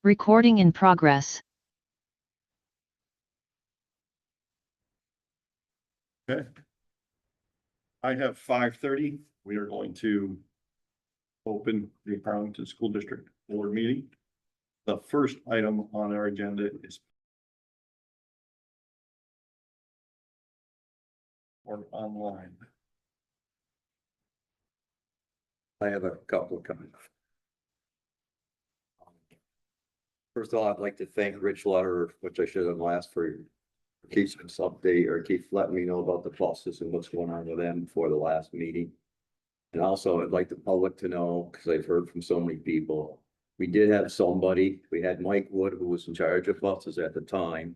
Recording in progress. Okay. I have 5:30. We are going to open the Arlington School District Board meeting. The first item on our agenda is or online. I have a couple of comments. First of all, I'd like to thank Rich Lutter, which I should have asked for keeps us update or keep letting me know about the buses and what's going on with them before the last meeting. And also I'd like the public to know, because I've heard from so many people, we did have somebody, we had Mike Wood, who was in charge of buses at the time.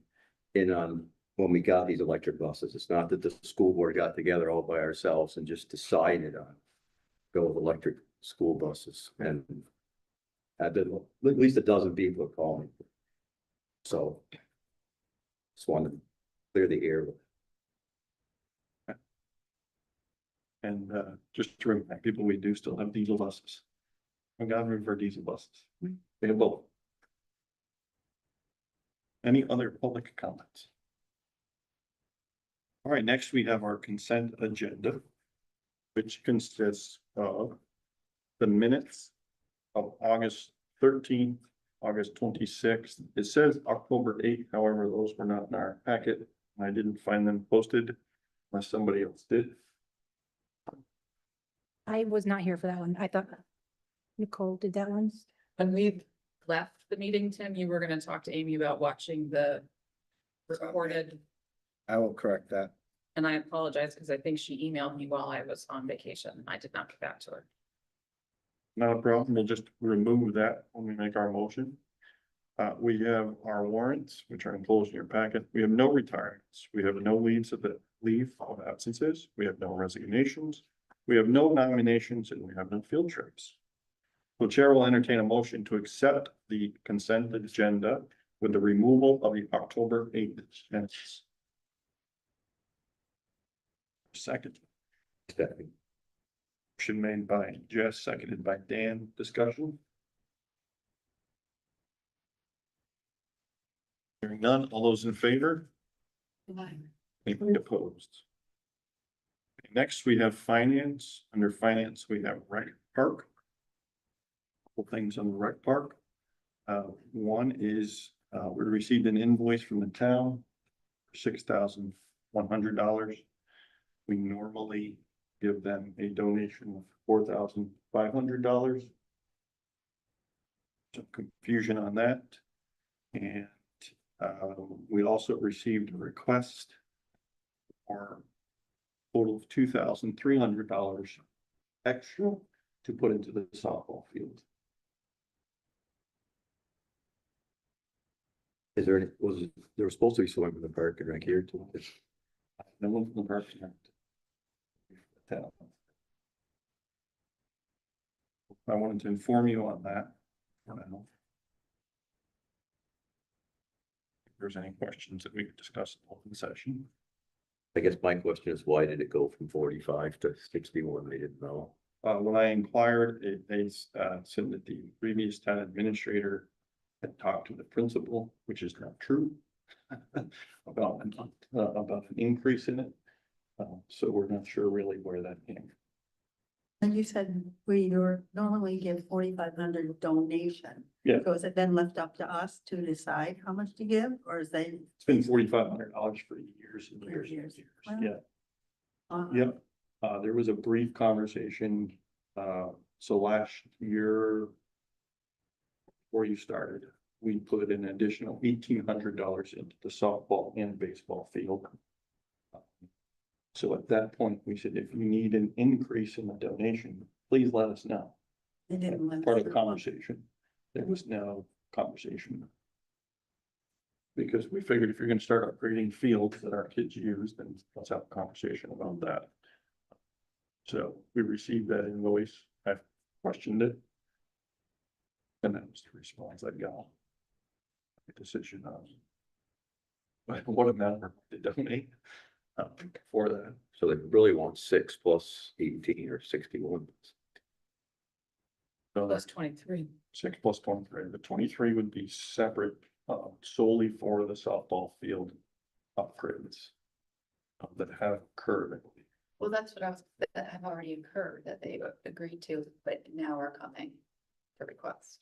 In on when we got these electric buses, it's not that the school board got together all by ourselves and just decided on go with electric school buses, and had been at least a dozen people call me. So just wanted to clear the air. And just to remind people, we do still have diesel buses. We got room for diesel buses. We have both. Any other public comments? All right, next we have our consent agenda, which consists of the minutes of August 13th, August 26th. It says October 8th, however, those were not in our packet. I didn't find them posted unless somebody else did. I was not here for that one. I thought Nicole did that one. When we left the meeting, Tim, you were gonna talk to Amy about watching the recorded, I will correct that. and I apologize because I think she emailed me while I was on vacation. And I did not get back to her. Not a problem. We'll just remove that when we make our motion. We have our warrants, which are enclosed in your packet. We have no retirements. We have no leave of absences. We have no resignations. We have no nominations and we have no field trips. The chair will entertain a motion to accept the consent agenda with the removal of the October 8th minutes. Second. Motion made by Jess, seconded by Dan. Discussion? Hearing none. All those in favor? Anyone opposed? Next, we have finance. Under finance, we have rec park. Couple things on the rec park. One is, we received an invoice from the town for $6,100. We normally give them a donation of $4,500. Some confusion on that. And we also received a request for a total of $2,300 extra to put into the softball field. Is there any, there was supposed to be someone from the park and rec here too? No one from the park. I wanted to inform you on that. For now. If there's any questions that we could discuss in open session. I guess my question is, why did it go from 45 to 61? They didn't know. When I inquired, they said that the previous town administrator had talked to the principal, which is not true, about an increase in it. So we're not sure really where that came from. And you said we normally give 4,500 donation. Yeah. So is it then left up to us to decide how much to give, or is they? It's been $4,500 for years and years and Years. years. Wow. Yeah. Yep. There was a brief conversation. So last year, before you started, we put an additional $1,800 into the softball and baseball field. So at that point, we said, if you need an increase in the donation, please let us know. They didn't let Part us of the know. conversation. There was no conversation. Because we figured if you're gonna start upgrading fields that our kids use, then let's have a conversation about that. So we received that invoice. I questioned it. And that was the response I got. The decision on what amount to donate. For that. So they really want 6 plus 18 or 61. So Plus that's 23. 6 plus 23. The 23 would be separate, solely for the softball field upgrades that have occurred, I believe. Well, that's what I was, that have already occurred, that they've agreed to, but now are coming to request.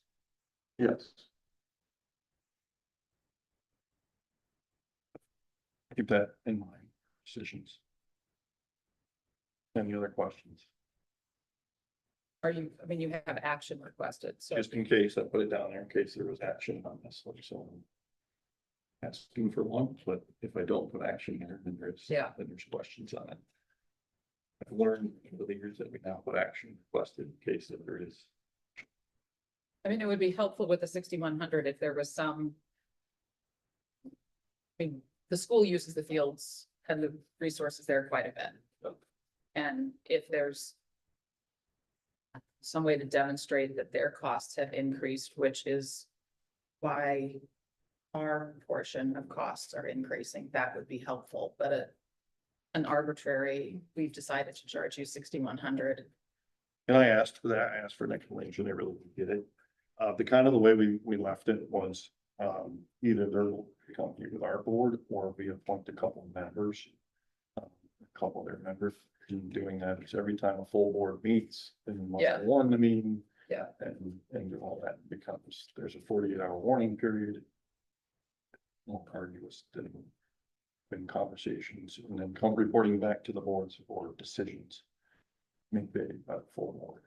Yes. Keep that in mind, decisions. Any other questions? Are you, I mean, you have action requested, so Just in case, I put it down there in case there was action on this, so. Asking for one, but if I don't put action here, then there's questions on it. I've learned over the years that we now put action requested in case that there is. I mean, it would be helpful with the 6,100 if there was some. I mean, the school uses the fields and the resources there quite a bit. And if there's some way to demonstrate that their costs have increased, which is why our portion of costs are increasing, that would be helpful, but an arbitrary, we've decided to charge you 6,100. And I asked for that, I asked for an explanation, they really did it. The kind of the way we left it was, either they'll come here with our board or we appoint a couple of members. A couple of their members, and doing that is every time a full board meets, then Yeah. one the meeting. Yeah. And all that becomes, there's a 48-hour warning period. More arduous than in conversations, and then come reporting back to the boards for decisions. Make the full board.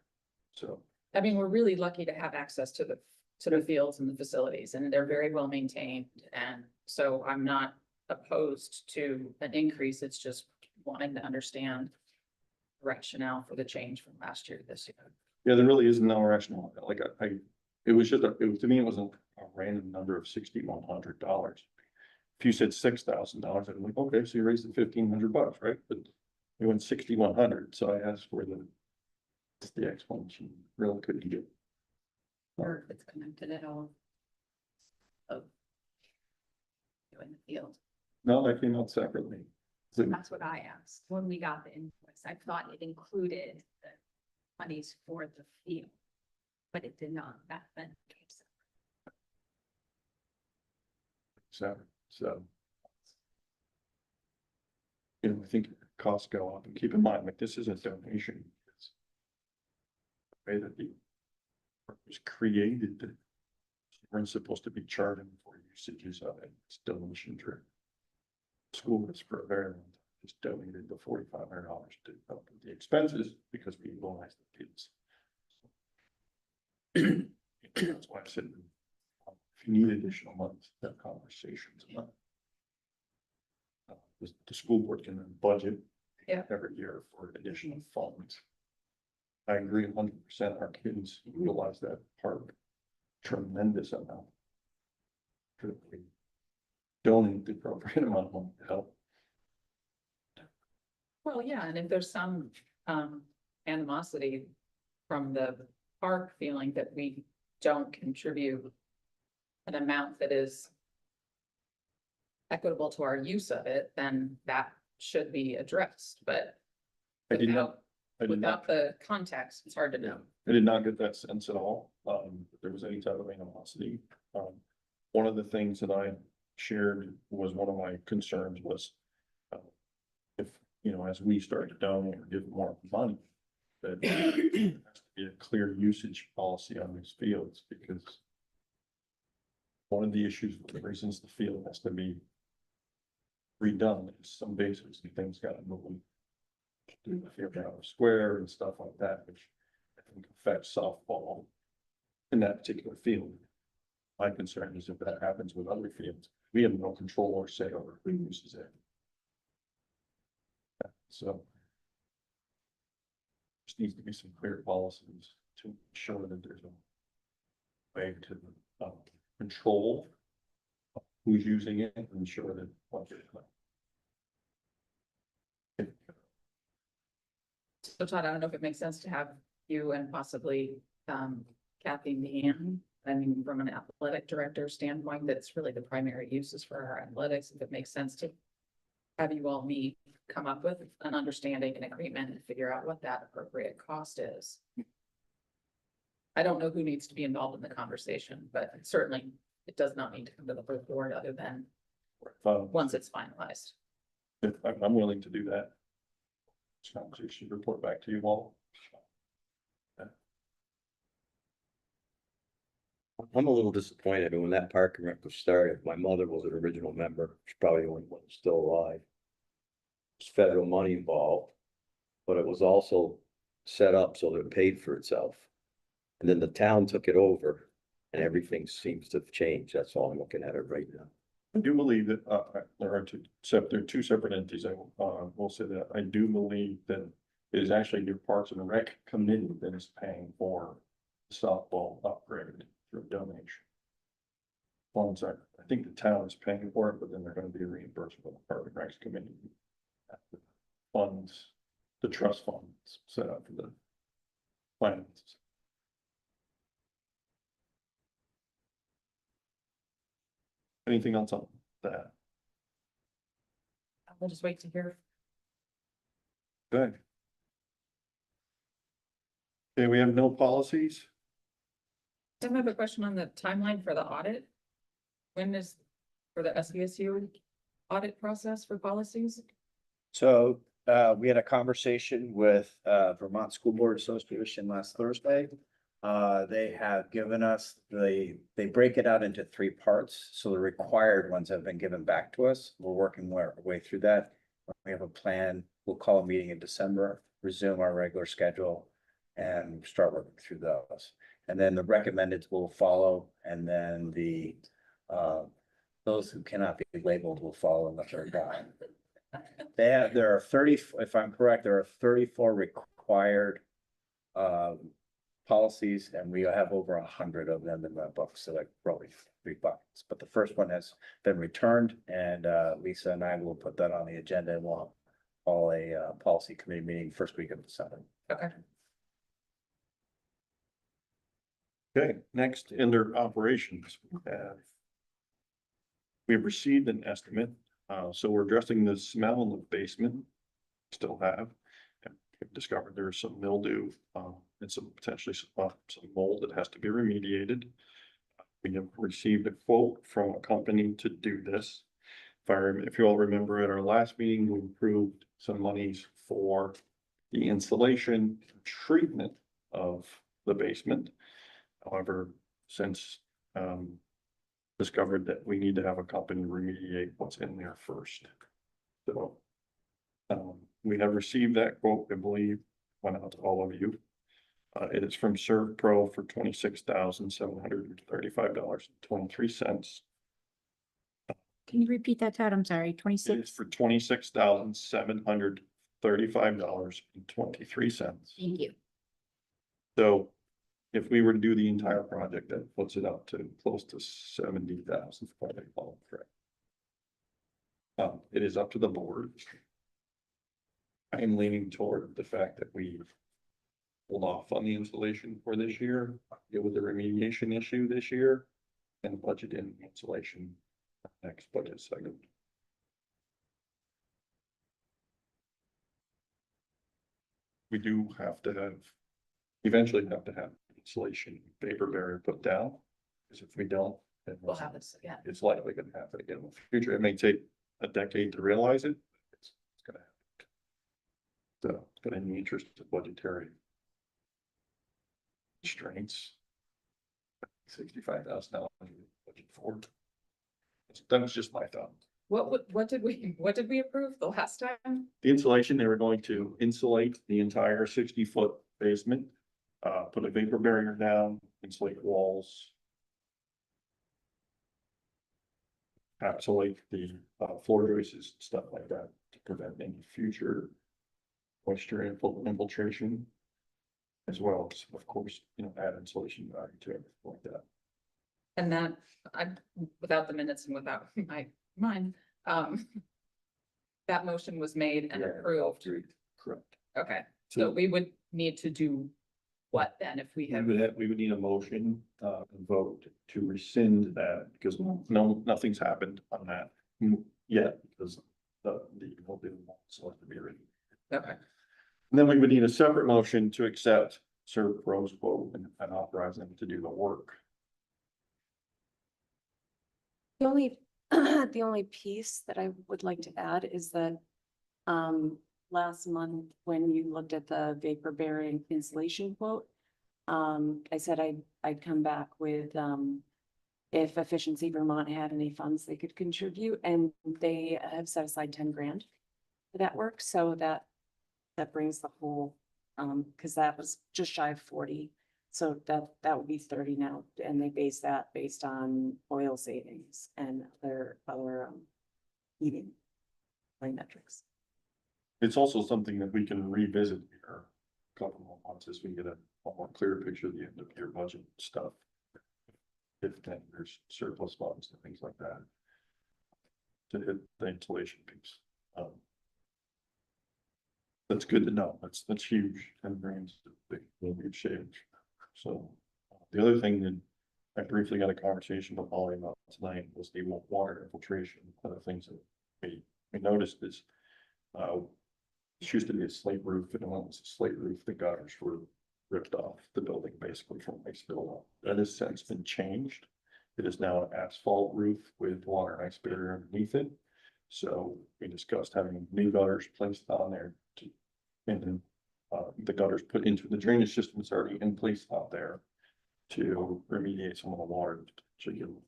So, I mean, we're really lucky to have access to the fields and the facilities, and they're very well maintained. And so I'm not opposed to an increase. It's just wanting to understand rationale for the change from last year to this year. yeah, there really isn't no rationale. Like it was just, to me, it was a random number of $6,100. If you said $6,000, I'd be like, okay, so you raised it $1,500, right? But it went 6,100, so I asked for the explanation, really couldn't get. Or if it's connected at all. Of. Doing the field. No, that came out separately. So, That's what I asked when we got the invoice. I thought it included the monies for the field. But it did not. That then came separate. so. You know, I think costs go up, and keep in mind, like, this is a donation. It's the way that the work was created. We're supposed to be charging for usages of it. It's donation driven. School has for a very long time just donated the $4,500 to help with the expenses because we utilize the kids. That's why I said, if you need additional funds, have conversations about it. The school board can then budget. Yeah. Every year for additional funds. I agree 100%. Our kids utilize that park tremendous amount. Should we donate the appropriate amount of money to help? Well, yeah, and if there's some animosity from the park feeling that we don't contribute an amount that is equitable to our use of it, then that should be addressed, but I did not without the context, it's hard to know. I did not get that sense at all, that there was any type of animosity. One of the things that I shared was one of my concerns was, if, you know, as we start to donate or give more money, that there has to be a clear usage policy on these fields, because one of the issues, with the reasons the field has to be redone is some basics and things gotta move. Do the field out of square and stuff like that, which I think affects softball in that particular field. My concern is if that happens with other fields, we have no control or say over who uses it. So. Just needs to be some clear policies to ensure that there's a way to control who's using it and ensure that what they're doing. So Todd, I don't know if it makes sense to have you and possibly Kathy Meehan. I mean, from an athletic director standpoint, that's really the primary uses for our athletics. If it makes sense to have you all meet come up with an understanding and agreement and figure out what that appropriate cost is. I don't know who needs to be involved in the conversation, but certainly it does not need to come to the full board other than once it's finalized. I'm willing to do that. This conversation, report back to you all. I'm a little disappointed when that park and rec was started. My mother was an original member. She's probably the only one still alive. There's federal money involved, but it was also set up so that it paid for itself. And then the town took it over and everything seems to have changed. That's all I'm looking at it right now. I do believe that, there are two separate entities. I will say that I do believe that it is actually your Parks and Rec committee that is paying for the softball upgrade through donation. Funds are, I think the town is paying for it, but then they're gonna be reimbursed by the Parks and Rec committee. Funds, the trust funds set up for the plans. Anything else on that? We'll just wait to hear. Good. Okay, we have no policies. I have a question on the timeline for the audit. When is for the SVSU audit process for policies? So, we had a conversation with, Vermont School Board Association last Thursday. They have given us they break it out into three parts. So the required ones have been given back to us. We're working our way through that. We have a plan. We'll call a meeting in December, resume our regular schedule and start working through those. And then the recommended will follow, and then those who cannot be labeled will follow in the third guy. There are 30, if I'm correct, there are 34 required policies, and we have over 100 of them in the book, so like probably 3 buckets. But the first one has been returned, and Lisa and I will put that on the agenda, and we'll call a policy committee meeting first week of December. Okay. Okay, next, under operations, we've received an estimate, so we're addressing the smell in the basement. Still have, and we've discovered there's some mildew, and some potentially some mold that has to be remediated. We have received a quote from a company to do this. If you all remember at our last meeting, we approved some monies for the installation and treatment of the basement. However, since discovered that we need to have a company remediate what's in there first. So we have received that quote, I believe, went out to all of you. It is from Serve Pro for $26,735.23. Can you repeat that, Todd? I'm sorry, It is 26? for $26,735.23. Thank you. So if we were to do the entire project, that puts it up to close to 70,000. It is up to the board. I am leaning toward the fact that we hold off on the installation for this year, deal with the remediation issue this year, and budget in installation next budget cycle. We do have to eventually have to have insulation vapor barrier put down, because if we don't, then We'll have this again. it's likely gonna happen again in the future. It may take a decade to realize it. It's gonna happen. So, but in the interest of budgetary constraints, $65,000 budget for. That was just my thought. What did we approve the last time? The insulation, they were going to insulate the entire 60-foot basement, put a vapor barrier down, insulate walls. Encapsulate the floor joists, stuff like that, to prevent any future moisture infiltration. As well as, of course, add insulation value to it like that. And that, without the minutes and without mine, that motion was made and approved. Correct. Okay, so we would need to do what then if we have? We would need a motion, and vote to rescind that, because nothing's happened on that yet, because the selected Okay, And then we would need a separate motion to accept Servpro's quote and authorize them to do the work. The only, the only piece that I would like to add is that, last month, when you looked at the vapor bearing insulation quote, I said I'd come back with, if Efficiency Vermont had any funds they could contribute, and they have set aside 10 grand for that work, so that brings the whole, because that was just shy of 40. So that would be 30 now, and they base that based on oil savings and other heating metrics. It's also something that we can revisit here a couple more months as we get a more clear picture of the end of year budget stuff. If then there's surplus funds and things like that. To hit the insulation piece. That's good to know. That's huge. 10 grand's a big change. So the other thing that I briefly got a conversation with Holly about tonight was the water infiltration. One of the things that we noticed is it used to be a slate roof, and when it was a slate roof, the gutters were ripped off the building basically from ice buildup. That has since been changed. It is now an asphalt roof with water and ice barrier underneath it. So we discussed having new gutters placed on there and then the gutters put into the drainage system that's already in place out there to remediate some of the water. So you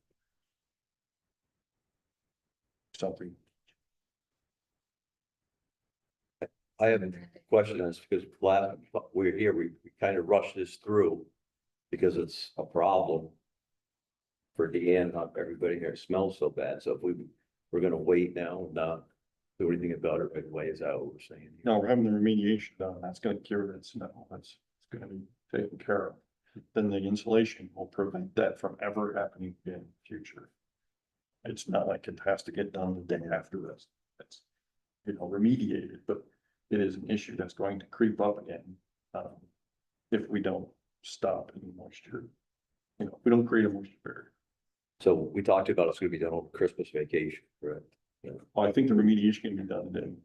something. I have a question on this because last, we're here, we kind of rushed this through because it's a problem for Deanne, not everybody here smells so bad. So if we're gonna wait now and not do anything about it right away, is that what we're saying? No, we're having the remediation done. That's gonna cure that smell. That's gonna be taken care of. Then the insulation will prevent that from ever happening again in the future. It's not like it has to get done the day after this. It's, remediated, but it is an issue that's going to creep up again. If we don't stop any moisture, we don't create a moisture barrier. So we talked about it's gonna be done over Christmas vacation, right? Well, I think the remediation can be done then.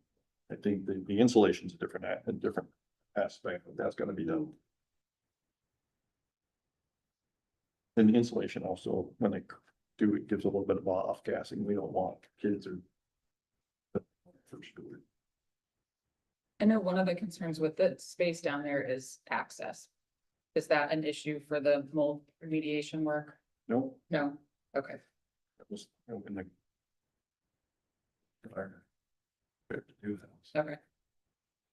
I think the insulation's a different aspect, but that's gonna be done. And the insulation also, when they do, it gives a little bit of off gassing. We don't want kids or. I know one of the concerns with the space down there is access. Is that an issue for the mold remediation work? No, No, okay. that was, in the. We have to do that. Okay.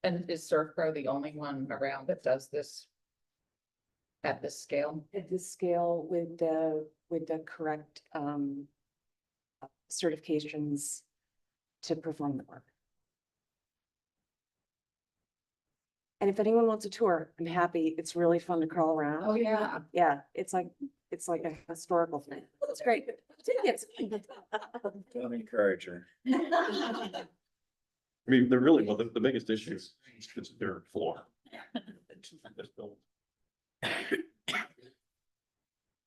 And is Servpro the only one around that does this? At this scale? At this scale with the correct certifications to perform the work. And if anyone wants a tour, I'm happy. It's really fun to crawl around. Oh, yeah. Yeah, it's like a historical thing. It's great. It's- Don't encourage her. I mean, they're really, well, the biggest issue is their floor. This building.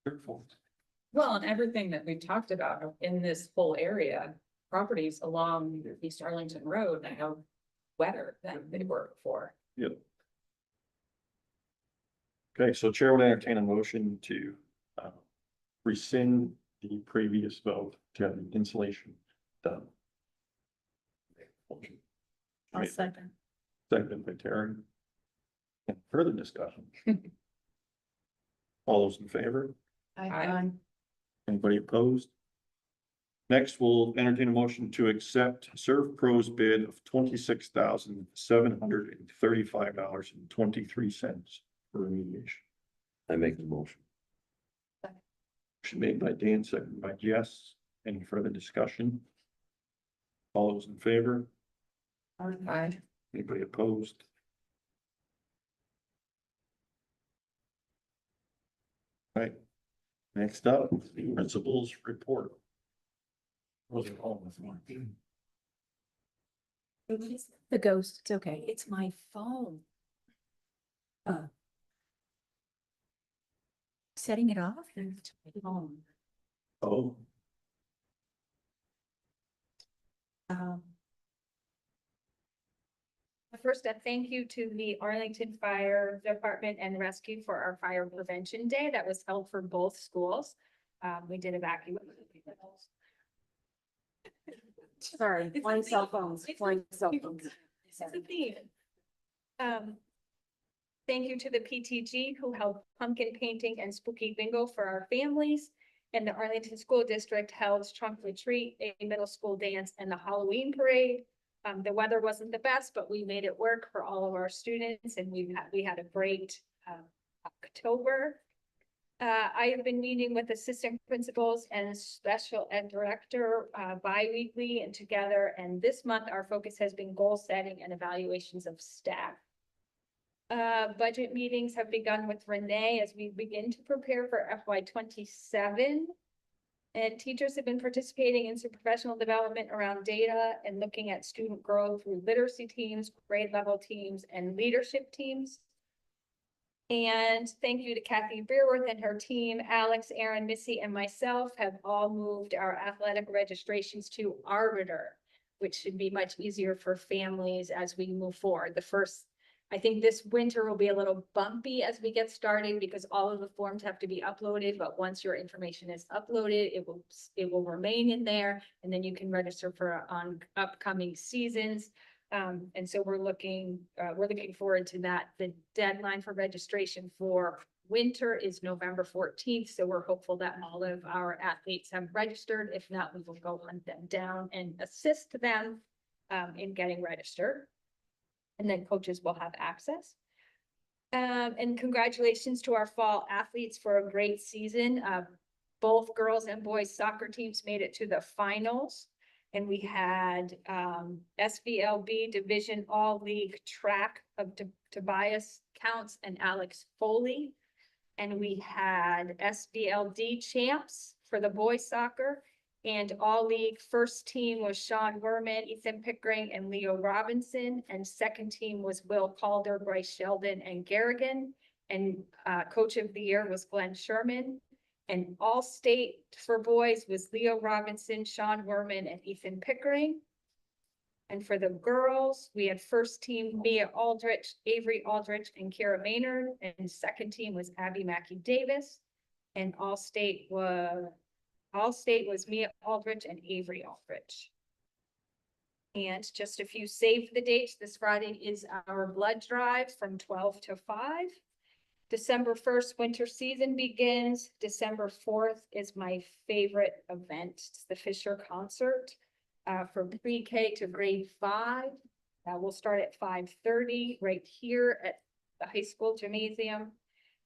Dirt floor. Well, and everything that we've talked about in this whole area, properties along East Arlington Road now wetter than they were before. Yep. Okay, so Chair would entertain a motion to rescind the previous vote to have the insulation done. Motion. I'll second. Second by Terry. And further discussion. All those in favor? Aye. Anybody opposed? Next, we'll entertain a motion to accept Servpro's bid of $26,735.23 for remediation. I make the motion. Motion made by Dan, seconded by Jess. Any further discussion? All those in favor? Aye. Anybody opposed? Right. Next up, the principal's report. Those are all with one. The ghost, it's okay. It's my phone. Setting it off? It's my phone. Oh, Um, first, a thank you to the Arlington Fire Department and Rescue for our Fire Prevention Day that was held for both schools. We did evacuate. Sorry, flying cell phones, flying cell phones. It's a theme. Thank you to the PTG who held pumpkin painting and spooky bingo for our families. And the Arlington School District held trunk or treat, a middle school dance, and the Halloween parade. The weather wasn't the best, but we made it work for all of our students, and we had a great October. I have been meeting with assistant principals and special ed director bi-weekly and together, and this month our focus has been goal setting and evaluations of staff. Budget meetings have begun with Renee as we begin to prepare for FY 27. And teachers have been participating in some professional development around data and looking at student growth through literacy teams, grade level teams, and leadership teams. And thank you to Kathy Beerworth and her team. Alex, Aaron, Missy, and myself have all moved our athletic registrations to Arbiter, which should be much easier for families as we move forward. I think this winter will be a little bumpy as we get started because all of the forms have to be uploaded, but once your information is uploaded, it will remain in there, and then you can register for on upcoming seasons. And so we're looking forward to that. The deadline for registration for winter is November 14th, so we're hopeful that all of our athletes have registered. If not, we will go hunt them down and assist them in getting registered. And then coaches will have access. And congratulations to our fall athletes for a great season. Both girls and boys soccer teams made it to the finals. And we had SVLB Division All League track of Tobias Counts and Alex Foley. And we had SVLD champs for the boys soccer. And all league first team was Sean Werman, Ethan Pickering, and Leo Robinson. And second team was Will Calder, Bryce Sheldon, and Garrigan. And coach of the year was Glenn Sherman. And all state for boys was Leo Robinson, Sean Werman, and Ethan Pickering. And for the girls, we had first team Mia Aldrich, Avery Aldrich, and Kara Maynard. And second team was Abby Mackey Davis. And all state was Mia Aldrich and Avery Aldrich. And just a few save the dates. This Friday is our blood drive from 12 to 5. December 1st, winter season begins. December 4th is my favorite event. It's the Fisher concert from pre-K to grade 5. We'll start at 5:30 right here at the high school gymnasium.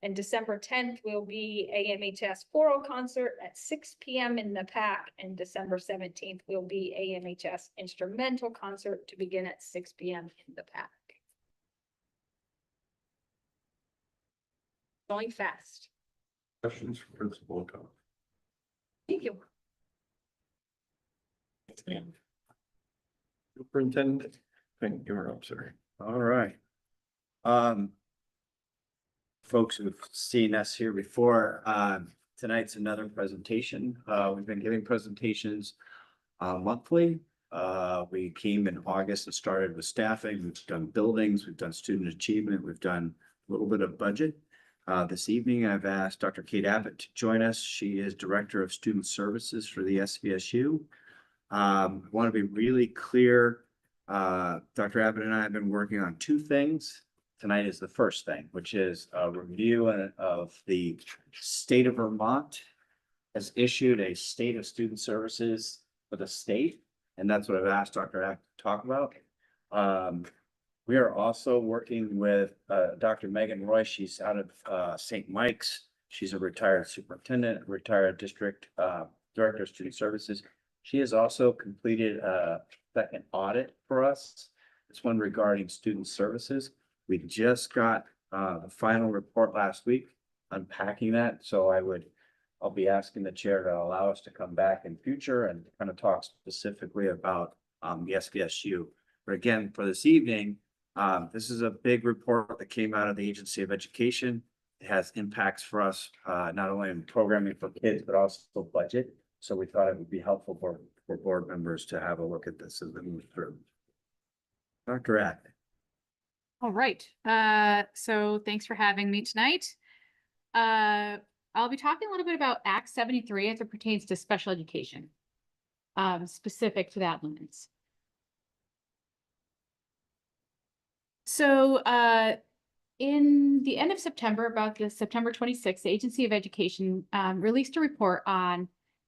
And December 10th will be AMHS choral concert at 6 p.m. in the PAC. And December 17th will be AMHS instrumental concert to begin at 6 p.m. in the PAC. Going fast. Questions for Principal Cobb? Thank you. Superintendent, thank you, up, sir. All right. Folks who've seen us here before, tonight's another presentation. We've been giving presentations monthly. We came in August and started with staffing. We've done buildings, we've done student achievement, we've done a little bit of budget. This evening, I've asked Dr. Kate Abbott to join us. She is Director of Student Services for the SVSU. I want to be really clear. Dr. Abbott and I have been working on two things. Tonight is the first thing, which is a review of the state of Vermont has issued a state of student services for the state. And that's what I've asked Dr. Abbott to talk about. We are also working with Dr. Megan Roy. She's out of St. Mike's. She's a retired superintendent, retired district director of student services. She has also completed a second audit for us. This one regarding student services. We just got the final report last week, unpacking that. So I'll be asking the chair to allow us to come back in future and kind of talk specifically about the SVSU. But again, for this evening, this is a big report that came out of the Agency of Education. It has impacts for us, not only in programming for kids, but also budget. So we thought it would be helpful for board members to have a look at this as we move through. Dr. Abbott. All right, so thanks for having me tonight. I'll be talking a little bit about Act 73 as it pertains to special education, specific to that lens. So, in the end of September, about the September 26th, the Agency of Education released a report on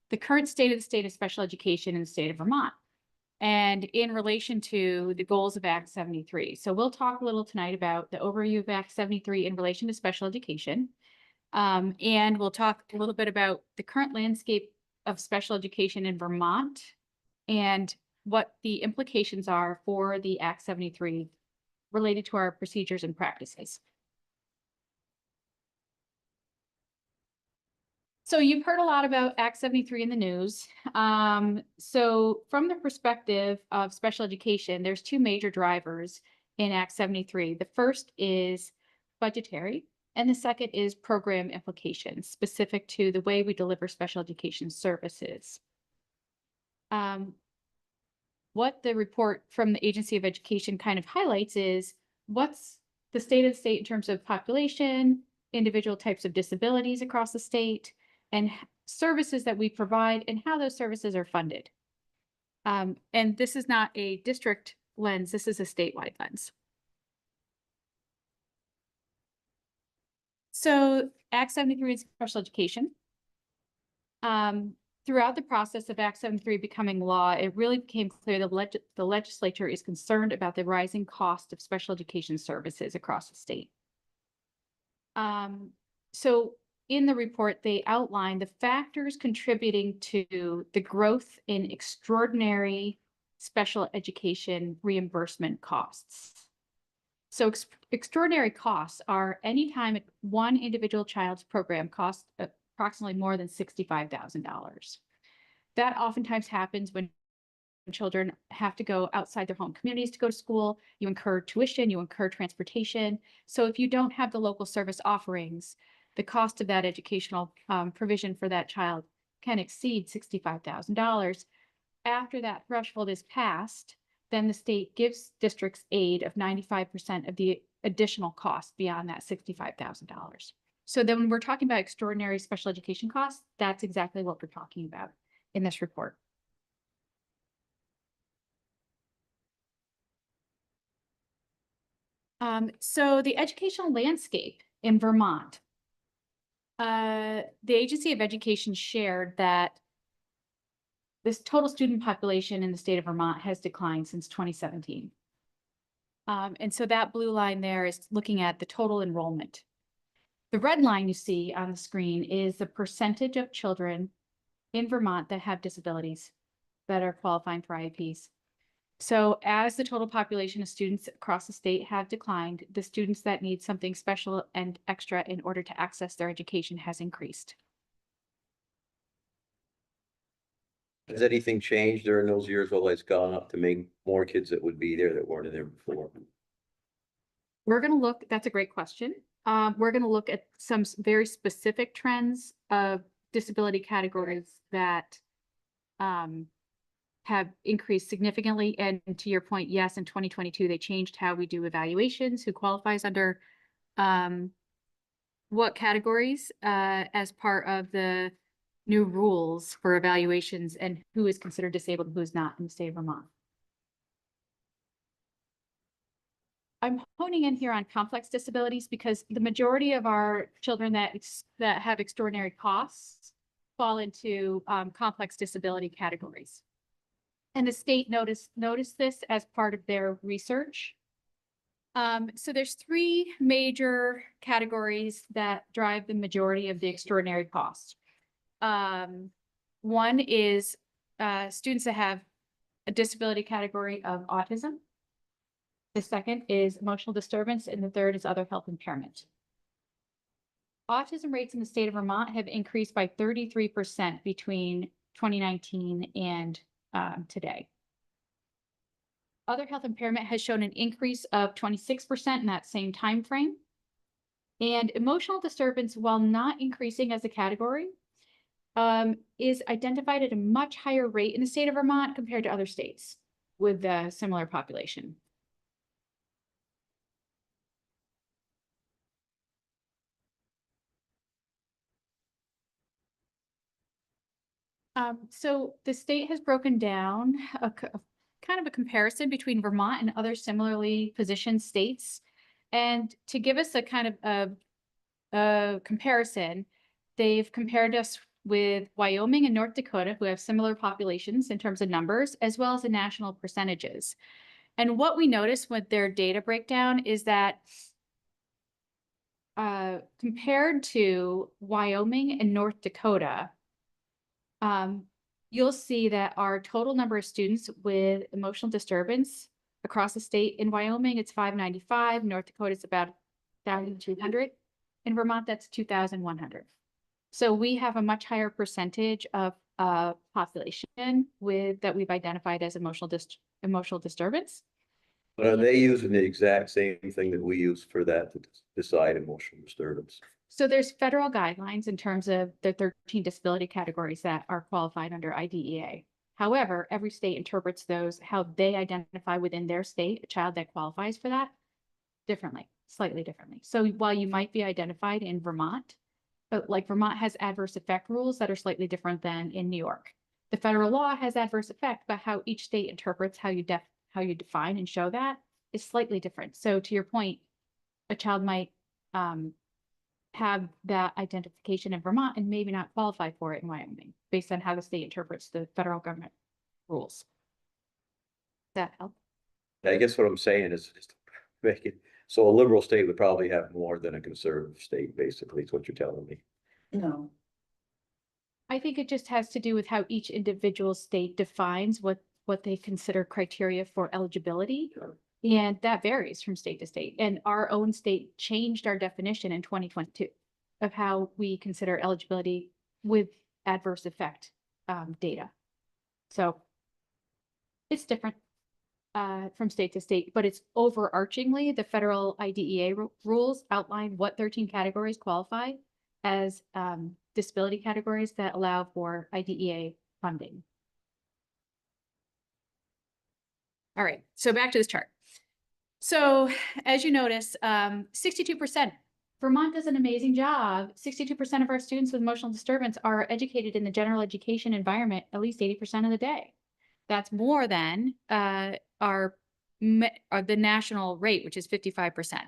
the current state of special education in the state of Vermont, and in relation to the goals of Act 73. So we'll talk a little tonight about the overview of Act 73 in relation to special education. And we'll talk a little bit about the current landscape of special education in Vermont and what the implications are for the Act 73 related to our procedures and practices. So you've heard a lot about Act 73 in the news. So from the perspective of special education, there's two major drivers in Act 73. The first is budgetary, and the second is program implications specific to the way we deliver special education services. What the report from the Agency of Education kind of highlights is what's the state of the state in terms of population, individual types of disabilities across the state, and services that we provide and how those services are funded. And this is not a district lens, this is a statewide lens. So Act 73 is special education. Throughout the process of Act 73 becoming law, it really became clear that the legislature is concerned about the rising cost of special education services across the state. So in the report, they outlined the factors contributing to the growth in extraordinary special education reimbursement costs. So extraordinary costs are anytime one individual child's program costs approximately more than $65,000. That oftentimes happens when children have to go outside their home communities to go to school. You incur tuition, you incur transportation. So if you don't have the local service offerings, the cost of that educational provision for that child can exceed $65,000. After that threshold is passed, then the state gives districts aid of 95% of the additional cost beyond that $65,000. So then when we're talking about extraordinary special education costs, that's exactly what we're talking about in this report. So the educational landscape in Vermont, the Agency of Education shared that this total student population in the state of Vermont has declined since 2017. And so that blue line there is looking at the total enrollment. The red line you see on the screen is the percentage of children in Vermont that have disabilities that are qualifying for IEPs. So as the total population of students across the state have declined, the students that need something special and extra in order to access their education has increased. Has anything changed during those years while it's gone up to make more kids that would be there that weren't there before? We're going to look, that's a great question. We're going to look at some very specific trends of disability categories that have increased significantly. And to your point, yes, in 2022, they changed how we do evaluations, who qualifies under what categories as part of the new rules for evaluations and who is considered disabled and who is not in the state of Vermont. I'm honing in here on complex disabilities because the majority of our children that have extraordinary costs fall into complex disability categories. And the state noticed this as part of their research. So there's three major categories that drive the majority of the extraordinary costs. One is students that have a disability category of autism. The second is emotional disturbance, and the third is other health impairment. Autism rates in the state of Vermont have increased by 33% between 2019 and today. Other health impairment has shown an increase of 26% in that same time frame. And emotional disturbance, while not increasing as a category, is identified at a much higher rate in the state of Vermont compared to other states with a similar population. So the state has broken down a kind of a comparison between Vermont and other similarly positioned states. And to give us a kind of a comparison, they've compared us with Wyoming and North Dakota, who have similar populations in terms of numbers, as well as the national percentages. And what we notice with their data breakdown is that compared to Wyoming and North Dakota, you'll see that our total number of students with emotional disturbance across the state, in Wyoming, it's 595, North Dakota, it's about 1,200. In Vermont, that's 2,100. So we have a much higher percentage of population that we've identified as emotional disturbance. But are they using the exact same thing that we use for that to decide emotional disturbance? So there's federal guidelines in terms of the 13 disability categories that are qualified under IDEA. However, every state interprets those, how they identify within their state, a child that qualifies for that, differently, slightly differently. So while you might be identified in Vermont, but like Vermont has adverse effect rules that are slightly different than in New York. The federal law has adverse effect, but how each state interprets how you define and show that is slightly different. So to your point, a child might have that identification in Vermont and maybe not qualify for it in Wyoming based on how the state interprets the federal government rules. Does that help? I guess what I'm saying is just to make it, so a liberal state would probably have more than a conservative state, basically, is what you're telling me. No. I think it just has to do with how each individual state defines what they consider criteria for eligibility. Sure. And that varies from state to state. And our own state changed our definition in 2022 of how we consider eligibility with adverse effect data. So it's different from state to state, but it's overarchingly the federal IDEA rules outline what 13 categories qualify as disability categories that allow for IDEA funding. All right, so back to this chart. So as you notice, 62%, Vermont does an amazing job. 62% of our students with emotional disturbance are educated in the general education environment at least 80% of the day. That's more than the national rate, which is 55%.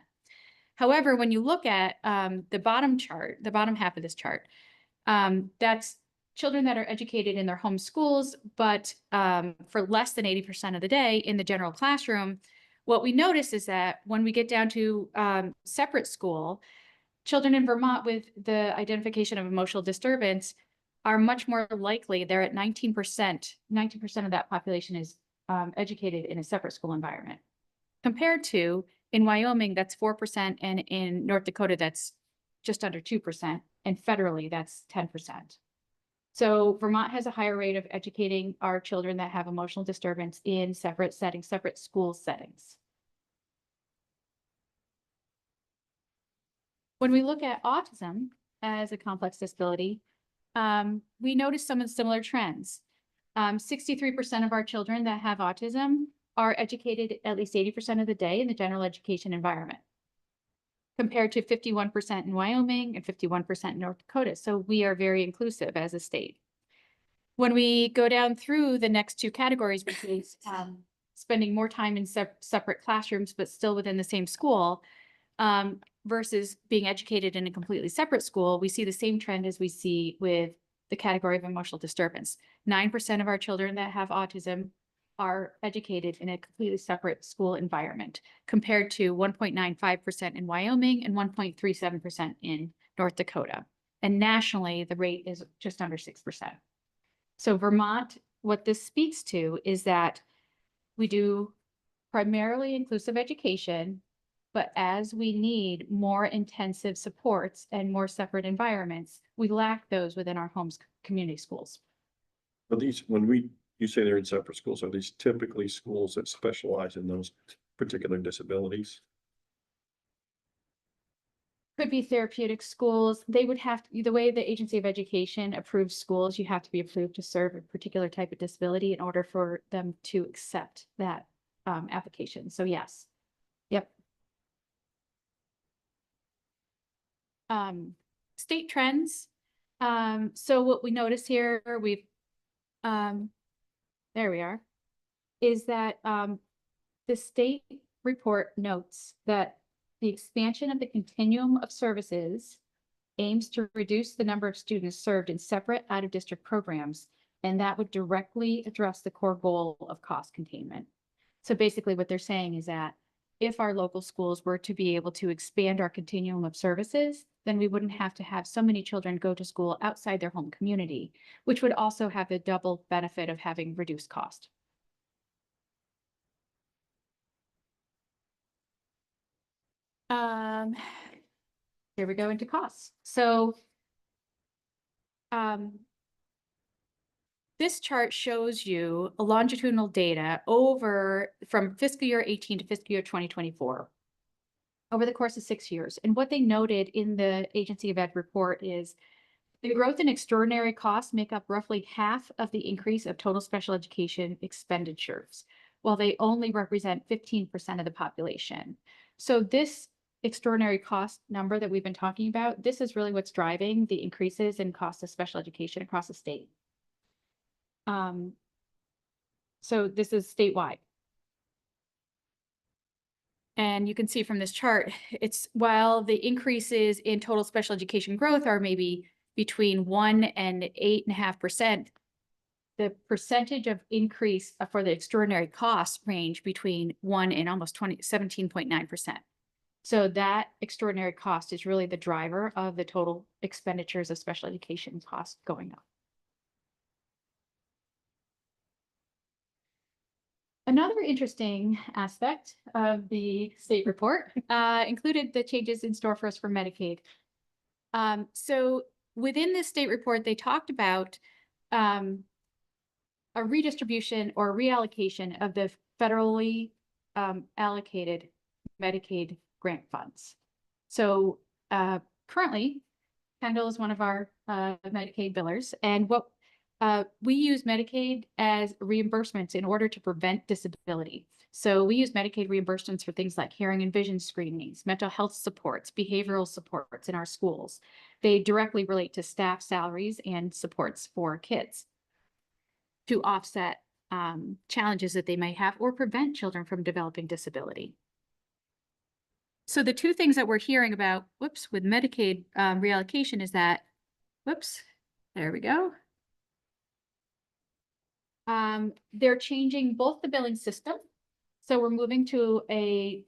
However, when you look at the bottom chart, the bottom half of this chart, that's children that are educated in their home schools, but for less than 80% of the day in the general classroom. What we notice is that when we get down to separate school, children in Vermont with the identification of emotional disturbance are much more likely, they're at 19%. 19% of that population is educated in a separate school environment. Compared to in Wyoming, that's 4%, and in North Dakota, that's just under 2%, and federally, that's 10%. So Vermont has a higher rate of educating our children that have emotional disturbance in separate settings, separate school settings. When we look at autism as a complex disability, we notice some of the similar trends. 63% of our children that have autism are educated at least 80% of the day in the general education environment, compared to 51% in Wyoming and 51% in North Dakota. So we are very inclusive as a state. When we go down through the next two categories, which is spending more time in separate classrooms, but still within the same school, versus being educated in a completely separate school, we see the same trend as we see with the category of emotional disturbance. 9% of our children that have autism are educated in a completely separate school environment, compared to 1.95% in Wyoming and 1.37% in North Dakota. And nationally, the rate is just under 6%. So Vermont, what this speaks to is that we do primarily inclusive education, but as we need more intensive supports and more separate environments, we lack those within our homes community schools. But these, you say they're in separate schools, are these typically schools that specialize in those particular disabilities? Could be therapeutic schools. They would have to, the way the Agency of Education approves schools, you have to be approved to serve a particular type of disability in order for them to accept that application. So yes, yep. State trends. So what we notice here, we've there we are, is that, the state report notes that the expansion of the continuum of services aims to reduce the number of students served in separate out-of-district programs, and that would directly address the core goal of cost containment. So basically what they're saying is that if our local schools were to be able to expand our continuum of services, then we wouldn't have to have so many children go to school outside their home community, which would also have the double benefit of having reduced cost. Here we go into costs. So this chart shows you a longitudinal data over from fiscal year 18 to fiscal year 2024 over the course of 6 years. And what they noted in the Agency of Ed report is the growth in extraordinary costs make up roughly half of the increase of total special education expenditures, while they only represent 15% of the population. So this extraordinary cost number that we've been talking about, this is really what's driving the increases in cost of special education across the state. So this is statewide. And you can see from this chart, it's while the increases in total special education growth are maybe between 1 and 8.5%, the percentage of increase for the extraordinary costs range between 1 and almost 17.9%. So that extraordinary cost is really the driver of the total expenditures of special education costs going up. Another interesting aspect of the state report included the changes in store for us for Medicaid. So within this state report, they talked about a redistribution or reallocation of the federally allocated Medicaid grant funds. So currently, Kendall is one of our Medicaid billers, and what we use Medicaid as reimbursements in order to prevent disability. So we use Medicaid reimbursements for things like hearing and vision screenings, mental health supports, behavioral supports in our schools. They directly relate to staff salaries and supports for kids to offset challenges that they may have or prevent children from developing disability. So the two things that we're hearing about, whoops, with Medicaid reallocation is that, whoops, there we go. They're changing both the billing system. So we're moving to a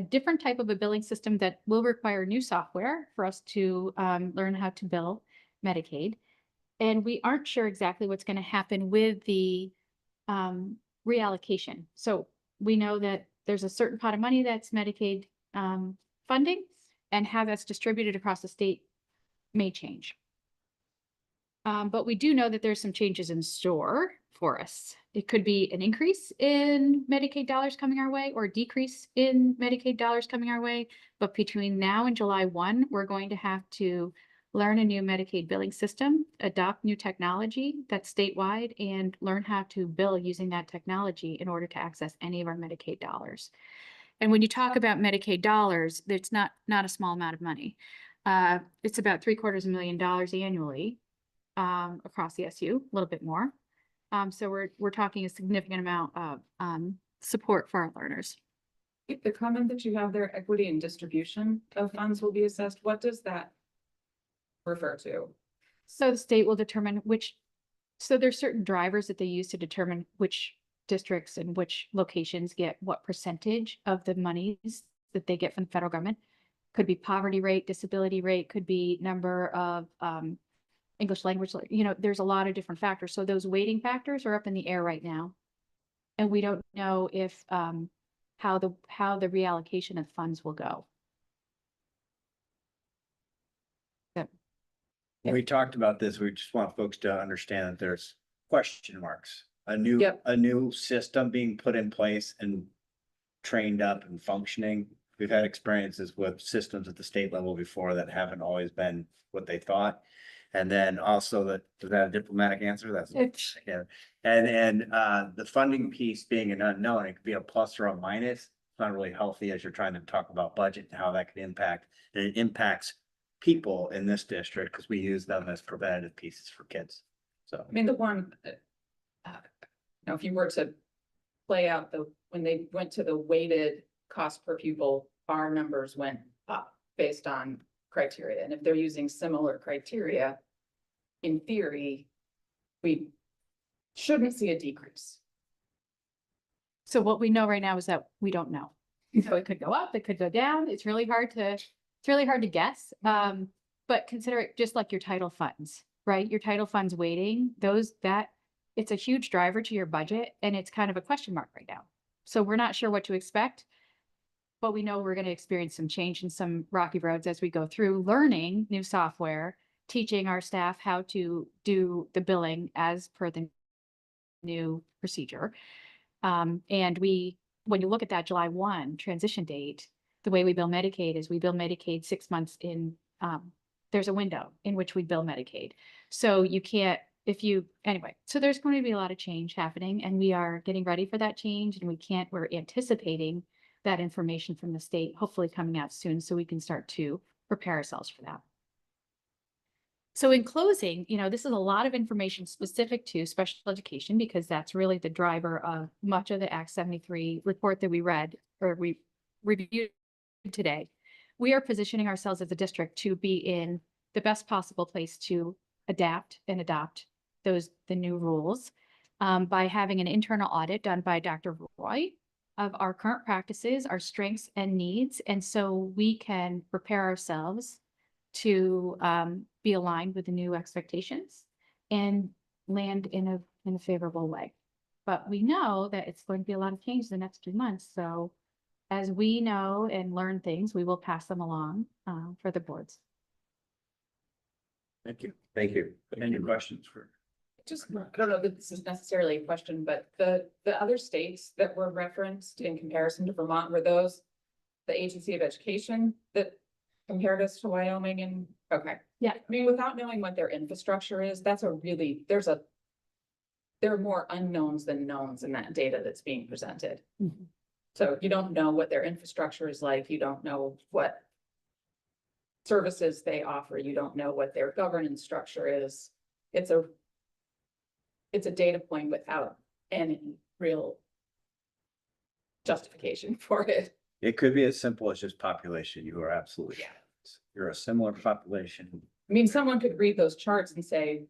different type of a billing system that will require new software for us to learn how to bill Medicaid. And we aren't sure exactly what's going to happen with the reallocation. So we know that there's a certain pot of money that's Medicaid funding, and how that's distributed across the state may change. But we do know that there's some changes in store for us. It could be an increase in Medicaid dollars coming our way or a decrease in Medicaid dollars coming our way. But between now and July 1, we're going to have to learn a new Medicaid billing system, adopt new technology that's statewide, and learn how to bill using that technology in order to access any of our Medicaid dollars. And when you talk about Medicaid dollars, it's not a small amount of money. It's about $750,000 annually. Across the SU, a little bit more. So we're talking a significant amount of support for our learners. The comment that you have there, equity and distribution of funds will be assessed. What does that refer to? So the state will determine so there's certain drivers that they use to determine which districts and which locations get what percentage of the monies that they get from the federal government. Could be poverty rate, disability rate, could be number of English language, there's a lot of different factors. So those weighting factors are up in the air right now. And we don't know if how the reallocation of funds will go. When we talked about this, we just want folks to understand that there's question marks. A new system being put in place and trained up and functioning. We've had experiences with systems at the state level before that haven't always been what they thought. And then also is that a diplomatic answer? That's yeah. And the funding piece being an unknown, it could be a plus or a minus. It's not really healthy as you're trying to talk about budget and how that could impact. And it impacts people in this district because we use them as preventative pieces for kids. So. I mean, the one, now if you were to play out when they went to the weighted cost per pupil, our numbers went up based on criteria. And if they're using similar criteria, in theory, we shouldn't see a decrease. So what we know right now is that we don't know. So it could go up, it could go down. It's really hard to guess. But consider it just like your title funds, right? Your title funds weighting, it's a huge driver to your budget and it's kind of a question mark right now. So we're not sure what to expect, but we know we're going to experience some change in some rocky roads as we go through learning new software, teaching our staff how to do the billing as per the new procedure. And when you look at that July 1 transition date, the way we bill Medicaid is we bill Medicaid 6 months in, there's a window in which we bill Medicaid. So you can't, anyway, so there's going to be a lot of change happening and we are getting ready for that change and we're anticipating that information from the state, hopefully coming out soon so we can start to prepare ourselves for that. So in closing, this is a lot of information specific to special education because that's really the driver of much of the Act 73 report that we read or we reviewed today. We are positioning ourselves as a district to be in the best possible place to adapt and adopt the new rules by having an internal audit done by Dr. Roy of our current practices, our strengths and needs. And so we can prepare ourselves to be aligned with the new expectations and land in a favorable way. But we know that it's going to be a lot of change the next 2 months. So as we know and learn things, we will pass them along for the boards. Thank you. Thank you. Any questions for? I don't know that this is necessarily a question, but the other states that were referenced in comparison to Vermont, were those the Agency of Education that compared us to Wyoming and, okay. Yeah. I mean, without knowing what their infrastructure is, there are more unknowns than knowns in that data that's being presented. Mhm. So you don't know what their infrastructure is like, you don't know what services they offer, you don't know what their governance structure is. It's a data point without any real justification for it. It could be as simple as just population. You are absolutely. Yeah. You're a similar population. I mean, someone could read those charts and say,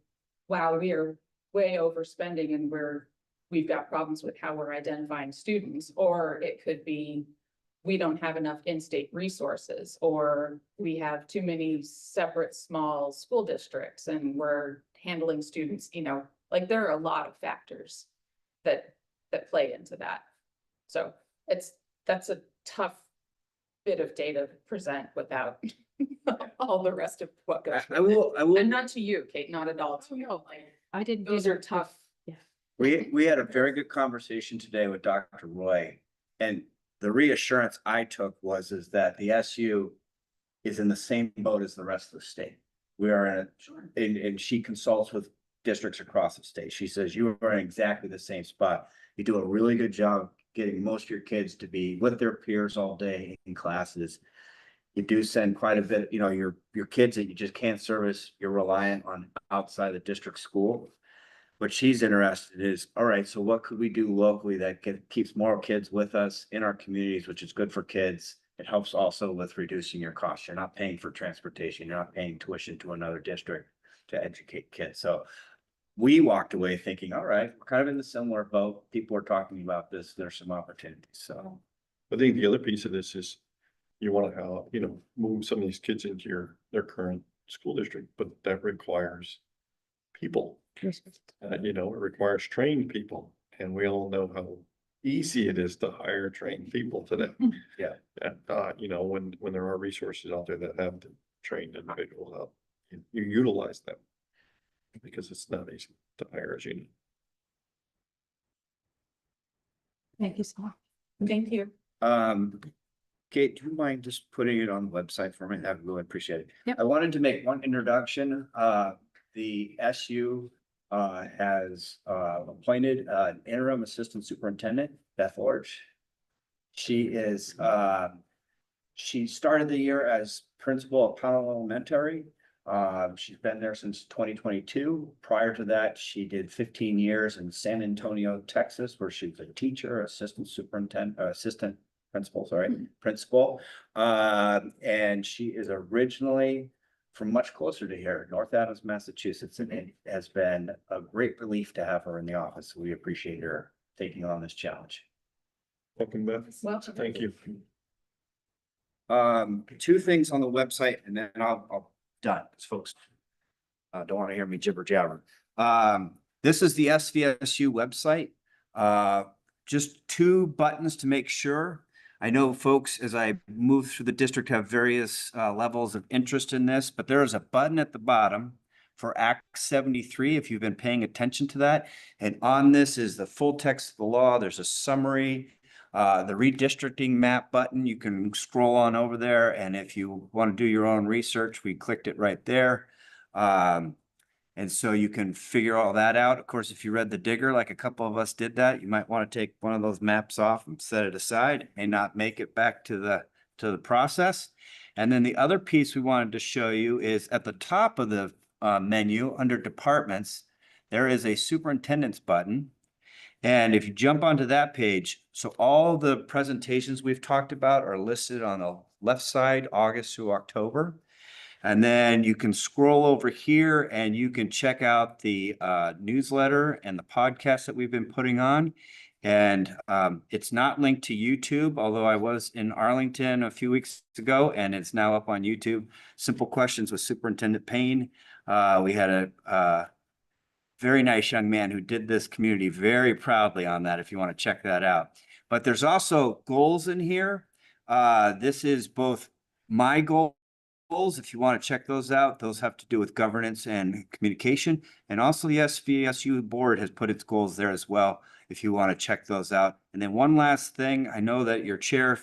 wow, we are way overspending and we've got problems with how we're identifying students. Or it could be, we don't have enough in-state resources, or we have too many separate small school districts and we're handling students, like there are a lot of factors that play into that. So that's a tough bit of data to present without all the rest of what goes. I will. And not to you, Kate, not at all to you. I didn't. Those are tough. We had a very good conversation today with Dr. Roy, and the reassurance I took is that the SU is in the same boat as the rest of the state. We are and she consults with districts across the state. She says you are in exactly the same spot. You do a really good job getting most of your kids to be with their peers all day in classes. You do send quite a bit, your kids that you just can't service, you're reliant on outside the district school. What she's interested in is, all right, so what could we do locally that keeps more kids with us in our communities, which is good for kids. It helps also with reducing your costs. You're not paying for transportation. You're not paying tuition to another district to educate kids. So we walked away thinking, all right, we're kind of in the similar boat. People are talking about this. There's some opportunities. So I think the other piece of this is you want to, move some of these kids into their current school district, but that requires people. It requires trained people, and we all know how easy it is to hire trained people today. Yeah. And, when there are resources out there that have trained individuals out, you utilize them because it's not easy to hire, as you know. Thank you so much. Thank you. Kate, do you mind just putting it on the website for me? I'd really appreciate it. Yep. I wanted to make one introduction. The SU has appointed an interim assistant superintendent, Beth Orch. She started the year as principal of Powell Elementary. She's been there since 2022. Prior to that, she did 15 years in San Antonio, Texas, where she was a teacher, assistant superintendent, assistant principal, principal. And she is originally from much closer to here, North Adams, Massachusetts, and it has been a great relief to have her in the office. We appreciate her taking on this challenge. Welcome, Beth. Well, Thank you. Two things on the website and then I'll done, because folks don't want to hear me jibber jabber. This is the SVSU website. Just two buttons to make sure. I know folks, as I move through the district, have various levels of interest in this, but there is a button at the bottom for Act 73, if you've been paying attention to that. And on this is the full text of the law. There's a summary. The redistricting map button, you can scroll on over there. And if you want to do your own research, we clicked it right there. And so you can figure all that out. Of course, if you read the digger, like a couple of us did that, you might want to take one of those maps off and set it aside. It may not make it back to the process. And then the other piece we wanted to show you is at the top of the menu under departments, there is a superintendent's button. And if you jump onto that page, so all the presentations we've talked about are listed on the left side, August through October. And then you can scroll over here and you can check out the newsletter and the podcast that we've been putting on. And it's not linked to YouTube, although I was in Arlington a few weeks ago and it's now up on YouTube. Simple Questions with Superintendent Payne. We had a very nice young man who did this community very proudly on that, if you want to check that out. But there's also goals in here. This is both my goals, if you want to check those out. Those have to do with governance and communication. And also the SVSU board has put its goals there as well, if you want to check those out. And then one last thing, I know that your chair,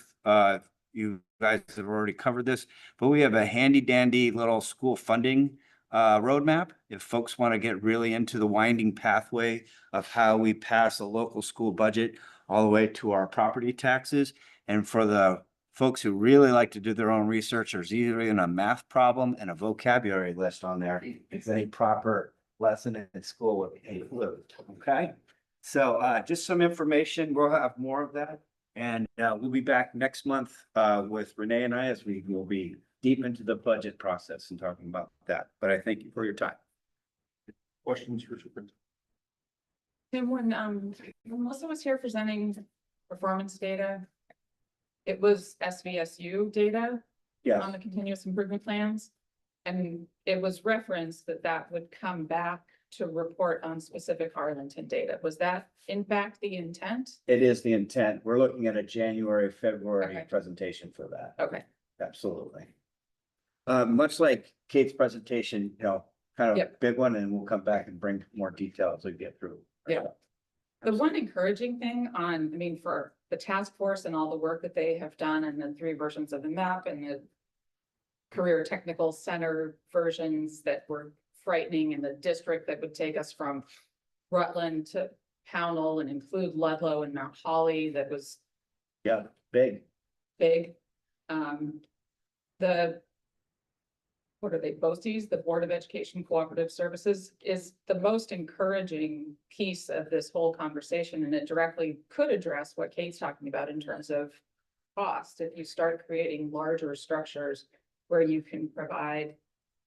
you guys have already covered this, but we have a handy dandy little school funding roadmap. If folks want to get really into the winding pathway of how we pass a local school budget all the way to our property taxes. And for the folks who really like to do their own research, there's even a math problem and a vocabulary list on there. If any proper lesson in school would be included. Okay. So just some information. We'll have more of that. And we'll be back next month with Renee and I, as we will be deep into the budget process and talking about that. But I thank you for your time. Questions for Superintendent? Tim, when Melissa was here presenting performance data, it was SVSU data on the continuous improvement plans. And it was referenced that that would come back to report on specific Arlington data. Was that in fact the intent? It is the intent. We're looking at a January, February Okay. presentation for that. Okay. Absolutely. Much like Kate's presentation, kind of a big one, and we'll come back and bring more detail as we get through. Yeah. The one encouraging thing for the task force and all the work that they have done and the 3 versions of the map and the career technical center versions that were frightening in the district that would take us from Rutland to Pownell and include Ludlow and Mount Holly, that was Big. What are they, BOCES, the Board of Education Cooperative Services, is the most encouraging piece of this whole conversation. And it directly could address what Kate's talking about in terms of cost. If you start creating larger structures where you can provide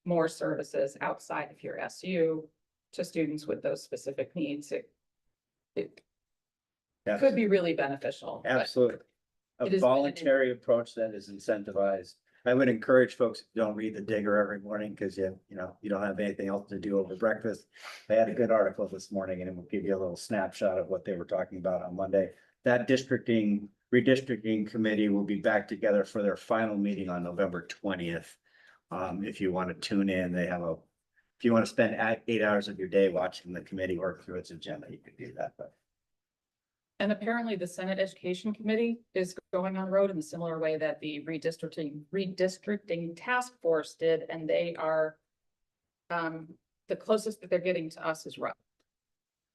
more services outside of your SU to students with those specific needs, it could be really beneficial. Absolutely. It A is what it voluntary approach that is incentivized. I would encourage folks who don't read the Digger every morning because you don't have anything else to do over breakfast. They had a good article this morning and it will give you a little snapshot of what they were talking about on Monday. That redistricting committee will be back together for their final meeting on November 20th. If you want to tune in, if you want to spend 8 hours of your day watching the committee work through its agenda, you could do that. But And apparently the Senate Education Committee is going on road in a similar way that the redistricting task force did, and they are the closest that they're getting to us is rough.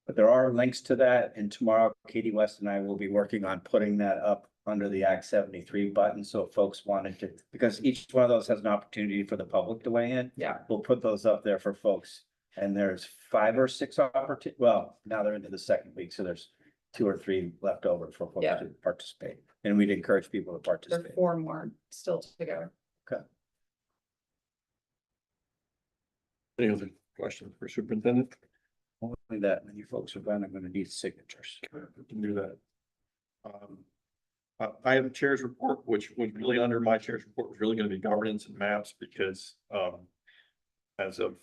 But there are links to that, and tomorrow Katie West and I will be working on putting that up under the Act 73 button, so if folks wanted to, because each one of those has an opportunity for the public to weigh in. Yeah. We'll put those up there for folks, and there's 5 or 6 well, now they're into the second week, so there's 2 or 3 left over for folks Yeah. to participate, and we'd encourage people to There are participate. 4 more still to go. Any other questions for superintendent? Only that, when you folks are done, I'm gonna need signatures. We can do that. I have a chair's report, which was really under my chair's report was really gonna be governance and maps because, as of,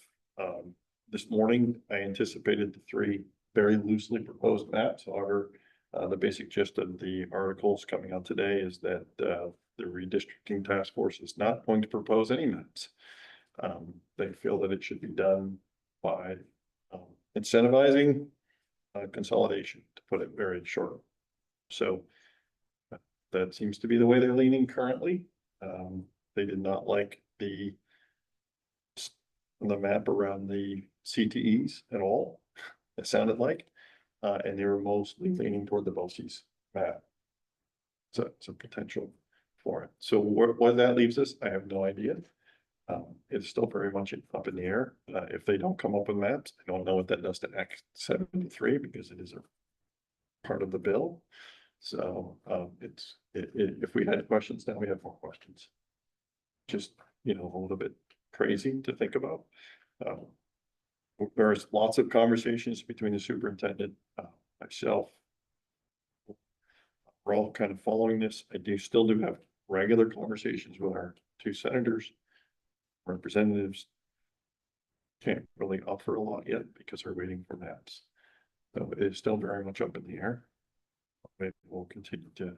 this morning, I anticipated the 3 very loosely proposed maps. However, the basic gist of the articles coming out today is that, the redistricting task force is not going to propose any maps. They feel that it should be done by, incentivizing, consolidation, to put it very short. So that seems to be the way they're leaning currently. They did not like the map around the CTEs at all, it sounded like, and they were mostly leaning toward the BOCES map. So it's a potential for it. So where that leaves us, I have no idea. It's still very much up in the air. If they don't come up with maps, I don't know what that does to Act 73 because it is a part of the bill. So, if we had questions, now we have more questions. Just, a little bit crazy to think about. There's lots of conversations between the superintendent, myself. We're all kind of following this. I still do have regular conversations with our 2 senators, representatives. Can't really offer a lot yet because we're waiting for maps. So it is still very much up in the air. Maybe we'll continue to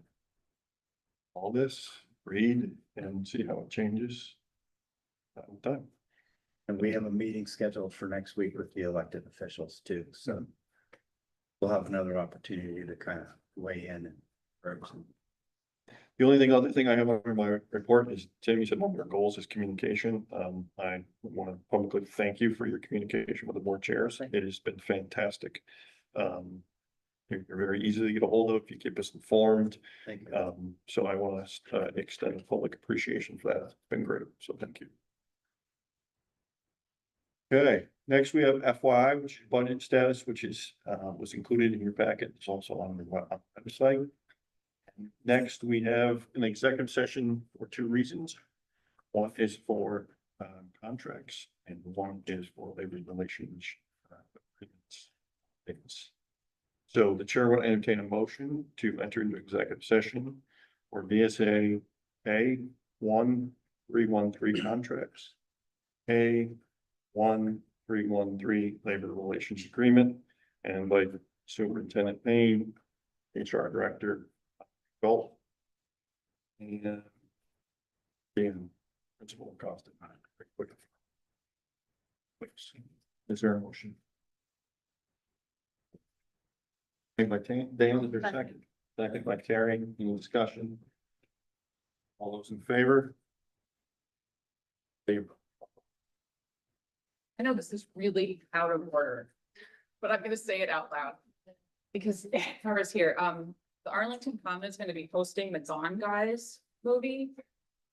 all this, read and see how it changes. With time. And we have a meeting scheduled for next week with the elected officials too, so we'll have another opportunity to kind of weigh in and represent. The other thing I have under my report is, Tim, you said one of your goals is communication. I want to publicly thank you for your communication with the board chairs. It has been fantastic. You're very easy to get a hold of. You keep us informed. Thank you. So I want to extend a public appreciation for that. It's been great. So thank you. Okay, next we have FYI, which is budget status, which is was included in your packet. It's also on the website. Next, we have an executive session for 2 reasons. One is for contracts and one is for labor relations. Agreements. So the chair will entertain a motion to enter into executive session for VSA A1313 contracts, A1313 labor relations agreement, and invite Superintendent Payne, HR Director Galt, and Dan, Principal of Cost and Management. Is there a motion? Made by Dan, is there a second? Second by Terry, any discussion? All those in favor? Favor. I know this is really out of order, but I'm gonna say it out loud. Because Tara's here, the Arlington Common is gonna be hosting the Gone Guys movie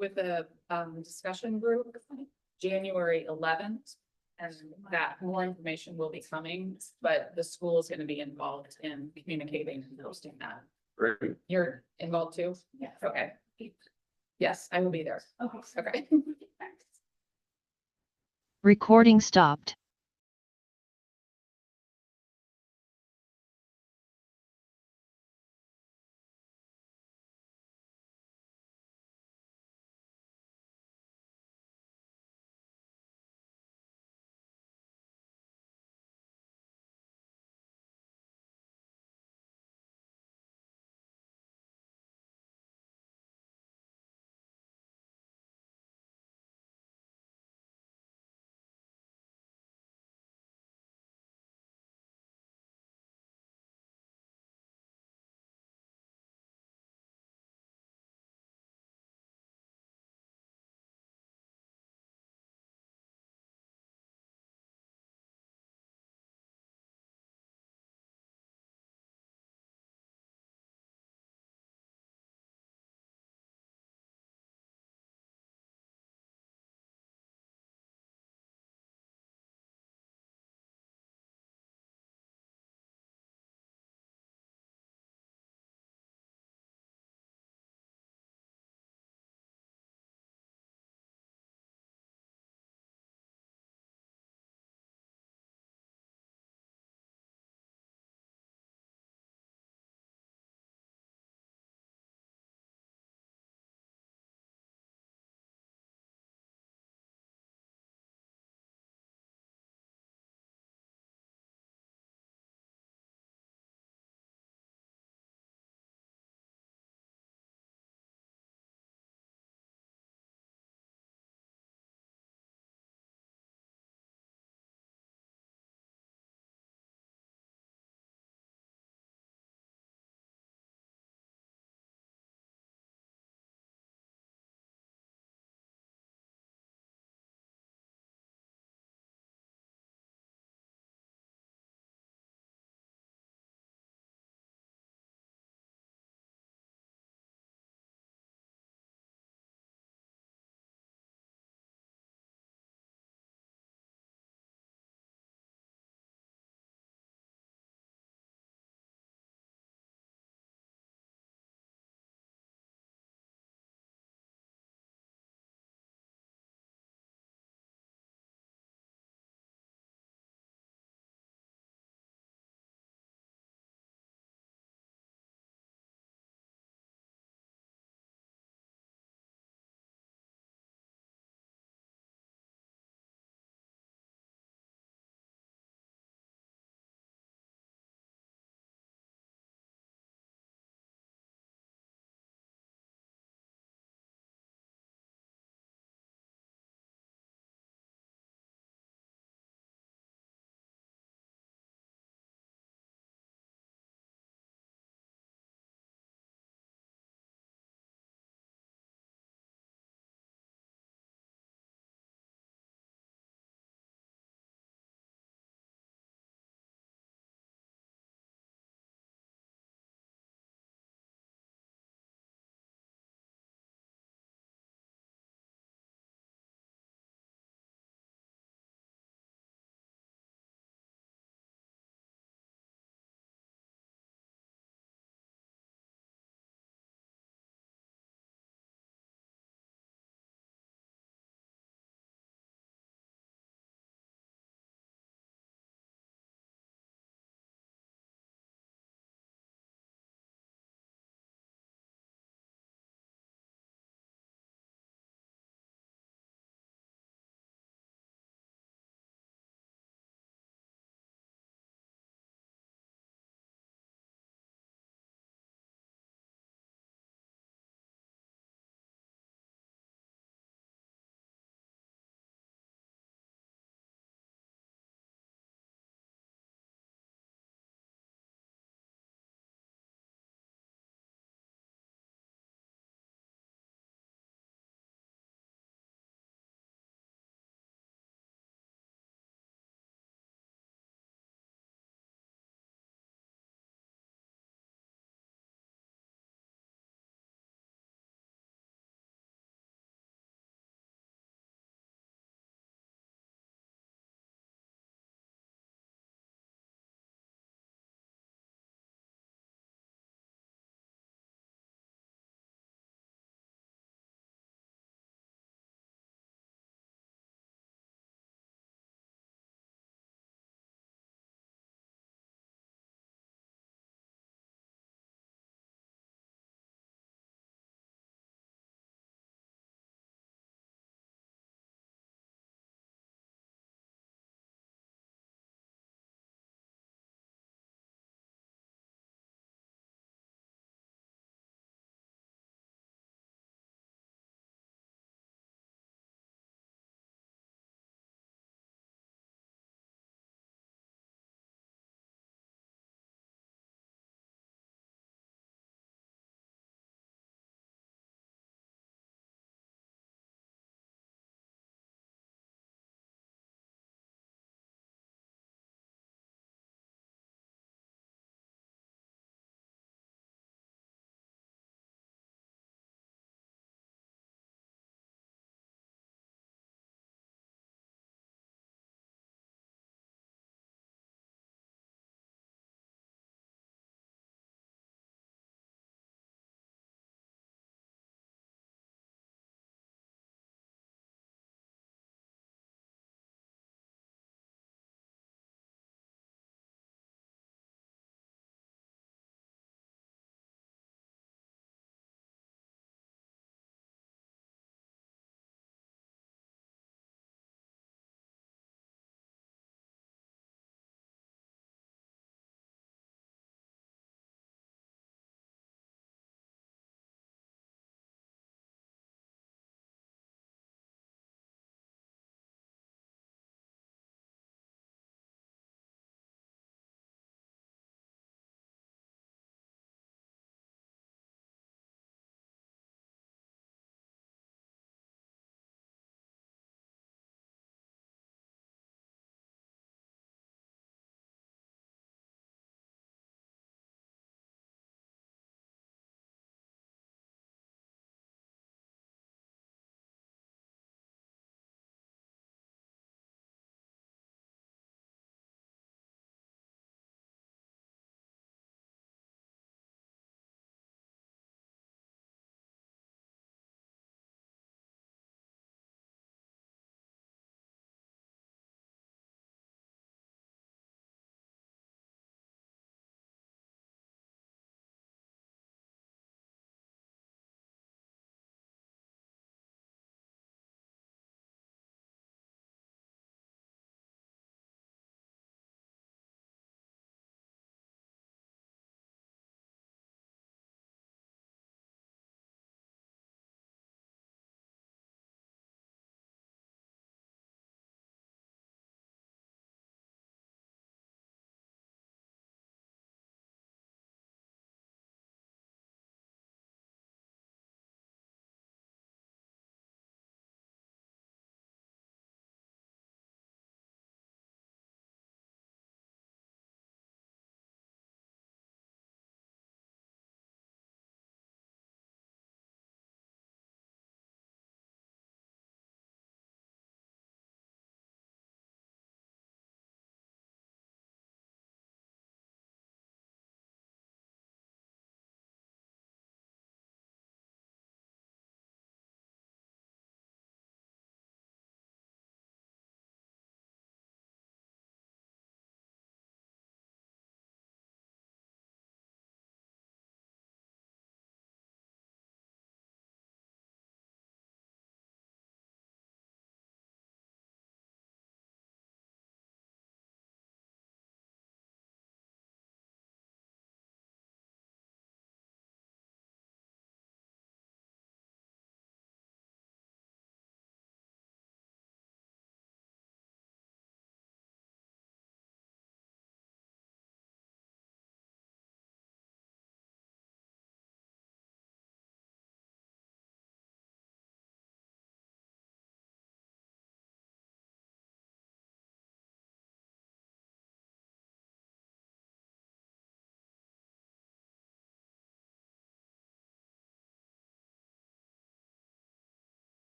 with a discussion group January 11th. And that more information will be coming, but the school is gonna be involved in communicating and hosting that. Great. You're involved too? Yes. Okay. Yes, I will be there. Okay. Okay. Recording stopped.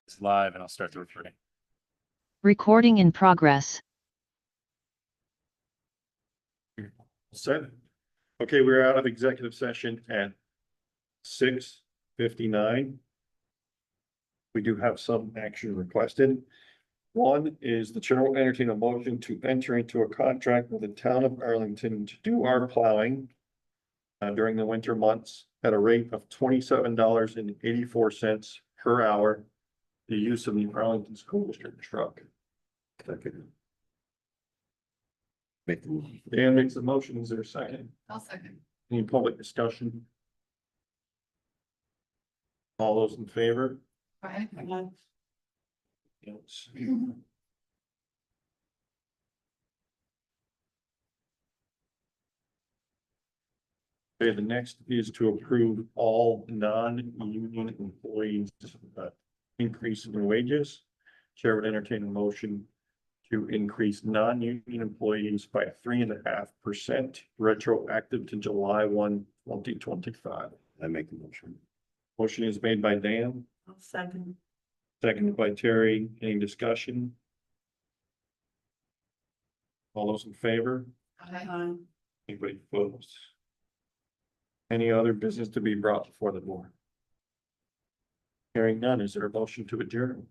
It's live and I'll start the recording. Recording in progress. Set. Okay, we're out of executive session at 6:59. We do have some action requested. One is the chair will entertain a motion to enter into a contract with the town of Arlington to do our plowing during the winter months at a rate of $27.84 per hour. The use of the Arlington School District truck. Second. Make the motion. Dan makes the motion. Is there a second? I'll second. Any public discussion? All those in favor? Aye. Yes. Okay, the next is to approve all non-union employees increase in wages. Chair would entertain a motion to increase non-union employees by 3.5% retroactive to July 1, 2025. I make the motion. Motion is made by Dan, I'll second. seconded by Terry. Any discussion? All those in favor? Aye. Anybody opposed? Any other business to be brought before the board? Hearing none, is there a motion to adjourn?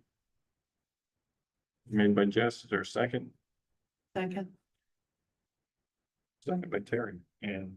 Made by Jess, is there a second? Second. Second by Terry, and